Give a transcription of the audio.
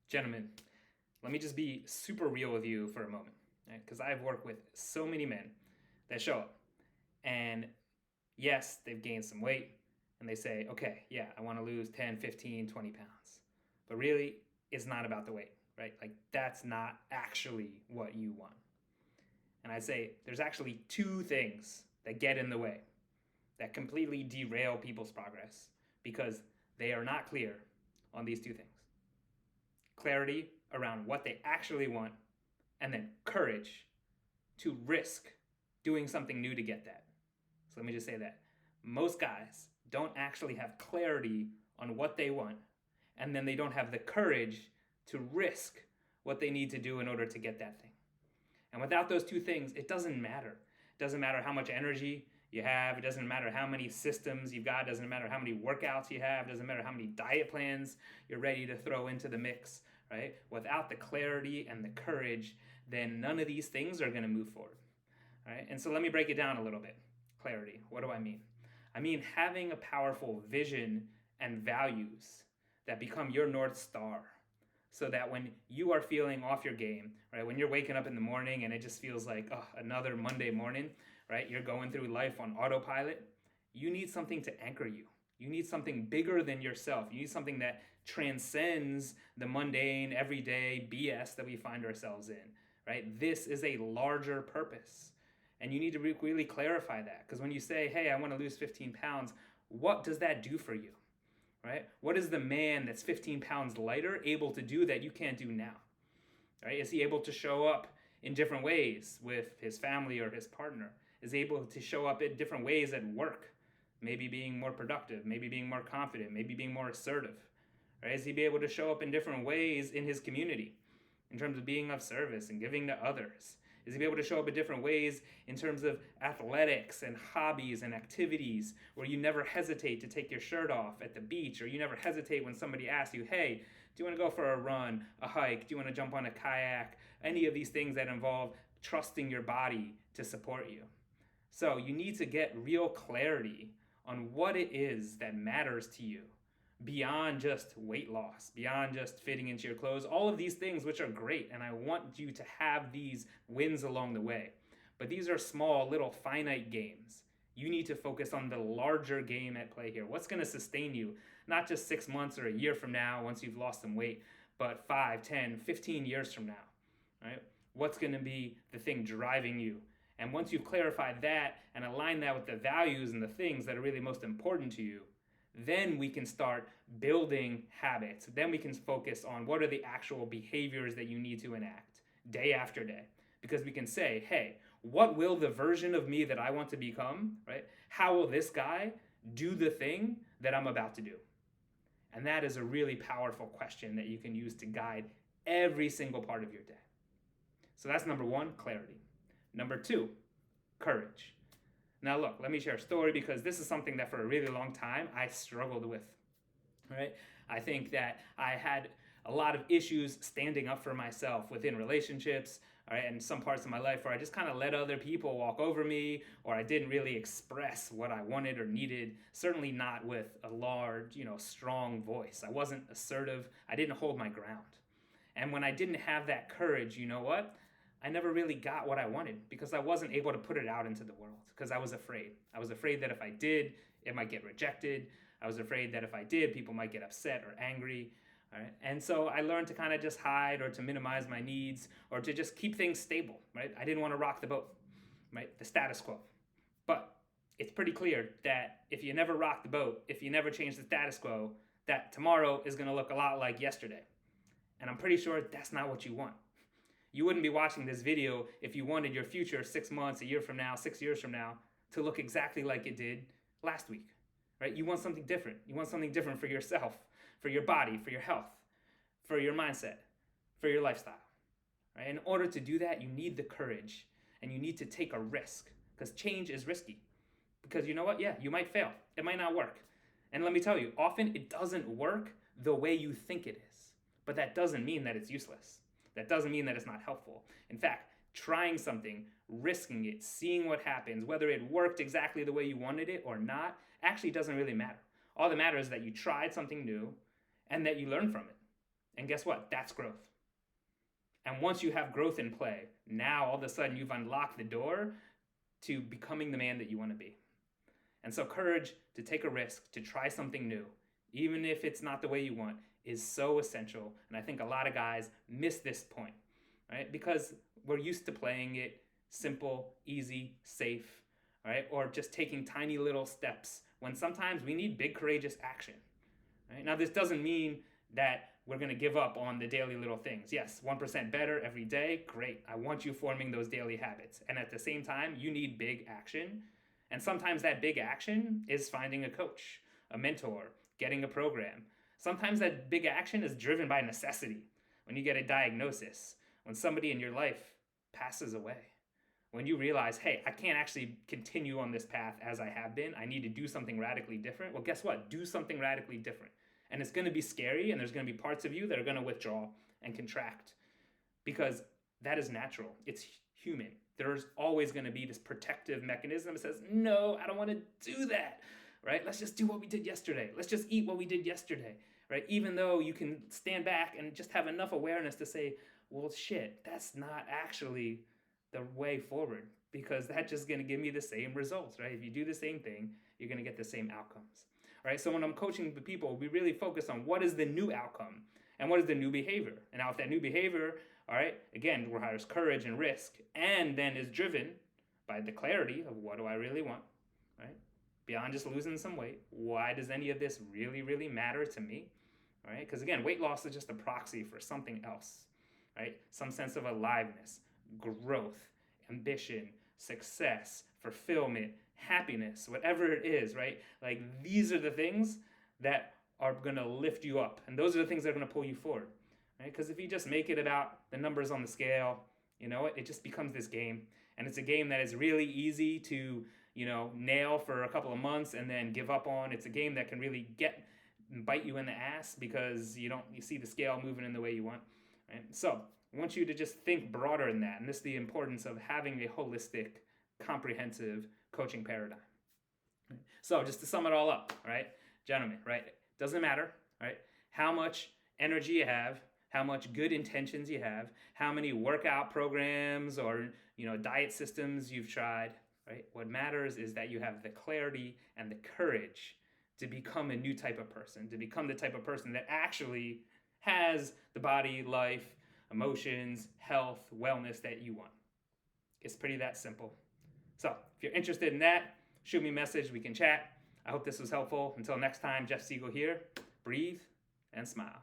Gentlemen, let me just be super real with you for a moment, right? Because I've worked with so many men that show up and yes, they've gained some weight and they say, okay, yeah, I want to lose 10, 15, 20 pounds. But really, it's not about the weight, right? Like, that's not actually what you want. And I say there's actually two things that get in the way that completely derail people's progress because they are not clear on these two things: clarity around what they actually want, and then courage to risk doing something new to get that. So let me just say that most guys don't actually have clarity on what they want, and then they don't have the courage to risk what they need to do in order to get that thing. And without those two things, it doesn't matter. It doesn't matter how much energy you have. It doesn't matter how many systems you've got. It doesn't matter how many workouts you have. It doesn't matter how many diet plans you're ready to throw into the mix, right? Without the clarity and the courage, then none of these things are going to move forward, right? And so let me break it down a little bit. Clarity. What do I mean? I mean having a powerful vision and values that become your North Star, so that when you are feeling off your game, right, when you're waking up in the morning and it just feels like, oh, another Monday morning, right, you're going through life on autopilot, you need something to anchor you. You need something bigger than yourself. You need something that transcends the mundane, everyday BS that we find ourselves in, right? This is a larger purpose. And you need to really clarify that, because when you say, hey, I want to lose 15 pounds, what does that do for you? Right? What is the man that's 15 pounds lighter able to do that you can't do now? Right? Is he able to show up in different ways with his family or his partner? Is he able to show up in different ways at work? Maybe being more productive, maybe being more confident, maybe being more assertive. Right? Is he be able to show up in different ways in his community in terms of being of service and giving to others? Is he be able to show up in different ways in terms of athletics and hobbies and activities where you never hesitate to take your shirt off at the beach, or you never hesitate when somebody asks you, hey, do you want to go for a run, a hike? Do you want to jump on a kayak? Any of these things that involve trusting your body to support you. So you need to get real clarity on what it is that matters to you beyond just weight loss, beyond just fitting into your clothes, all of these things, which are great. And I want you to have these wins along the way. But these are small, little, finite games. You need to focus on the larger game at play here. What's going to sustain you, not just 6 months or a year from now once you've lost some weight, but 5, 10, 15 years from now, right? What's going to be the thing driving you? And once you've clarified that and aligned that with the values and the things that are really most important to you, then we can start building habits. Then we can focus on what are the actual behaviors that you need to enact day after day. Because we can say, hey, what will the version of me that I want to become, right? How will this guy do the thing that I'm about to do? And that is a really powerful question that you can use to guide every single part of your day. So that's number one, clarity. Number two, courage. Now look, let me share a story, because this is something that for a really long time I struggled with, right? I think that I had a lot of issues standing up for myself within relationships, all right, and some parts of my life where I just kind of let other people walk over me, or I didn't really express what I wanted or needed, certainly not with a large, strong voice. I wasn't assertive. I didn't hold my ground. And when I didn't have that courage, you know what? I never really got what I wanted because I wasn't able to put it out into the world because I was afraid. I was afraid that if I did, it might get rejected. I was afraid that if I did, people might get upset or angry. All right? And so I learned to kind of just hide, or to minimize my needs, or to just keep things stable, right? I didn't want to rock the boat, right? The status quo. But it's pretty clear that if you never rock the boat, if you never change the status quo, that tomorrow is going to look a lot like yesterday. And I'm pretty sure that's not what you want. You wouldn't be watching this video if you wanted your future 6 months, a year from now, 6 years from now to look exactly like it did last week, right? You want something different. You want something different for yourself, for your body, for your health, for your mindset, for your lifestyle, right? In order to do that, you need the courage and you need to take a risk, because change is risky. Because you know what? Yeah, you might fail. It might not work. And let me tell you, often it doesn't work the way you think it is, but that doesn't mean that it's useless. That doesn't mean that it's not helpful. In fact, trying something, risking it, seeing what happens, whether it worked exactly the way you wanted it or not, actually doesn't really matter. All that matters is that you tried something new and that you learned from it. And guess what? That's growth. And once you have growth in play, now all of a sudden you've unlocked the door to becoming the man that you want to be. And so courage to take a risk, to try something new, even if it's not the way you want, is so essential. And I think a lot of guys miss this point, right? Because we're used to playing it simple, easy, safe, right? Or just taking tiny little steps when sometimes we need big, courageous action, right? Now, this doesn't mean that we're going to give up on the daily little things. Yes, 1% better every day, great. I want you forming those daily habits. And at the same time, you need big action. And sometimes that big action is finding a coach, a mentor, getting a program. Sometimes that big action is driven by necessity. When you get a diagnosis, when somebody in your life passes away, when you realize, hey, I can't actually continue on this path as I have been, I need to do something radically different. Well, guess what? Do something radically different. And it's going to be scary, and there's going to be parts of you that are going to withdraw and contract because that is natural. It's human. There's always going to be this protective mechanism that says, no, I don't want to do that, right? Let's just do what we did yesterday. Let's just eat what we did yesterday, right? Even though you can stand back and just have enough awareness to say, well, shit, that's not actually the way forward because that's just going to give me the same results, right? If you do the same thing, you're going to get the same outcomes, right? So when I'm coaching the people, we really focus on what is the new outcome and what is the new behavior. And now if that new behavior, all right, again, requires courage and risk and then is driven by the clarity of what do I really want, right? Beyond just losing some weight, why does any of this really, really matter to me, all right? Because again, weight loss is just a proxy for something else, right? Some sense of aliveness, growth, ambition, success, fulfillment, happiness, whatever it is, right? Like these are the things that are going to lift you up. And those are the things that are going to pull you forward, right? Because if you just make it about the numbers on the scale, you know, it just becomes this game. And it's a game that is really easy to, you know, nail for a couple of months and then give up on. It's a game that can really bite you in the ass because you see the scale moving in the way you want, right? So I want you to just think broader than that. And this is the importance of having a holistic, comprehensive coaching paradigm. Right? So just to sum it all up, right, gentlemen, right, doesn't matter, right, how much energy you have, how much good intentions you have, how many workout programs or, you know, diet systems you've tried, right? What matters is that you have the clarity and the courage to become a new type of person, to become the type of person that actually has the body, life, emotions, health, wellness that you want. It's pretty that simple. So if you're interested in that, shoot me a message. We can chat. I hope this was helpful. Until next time, Jeff Siegel here. Breathe and smile.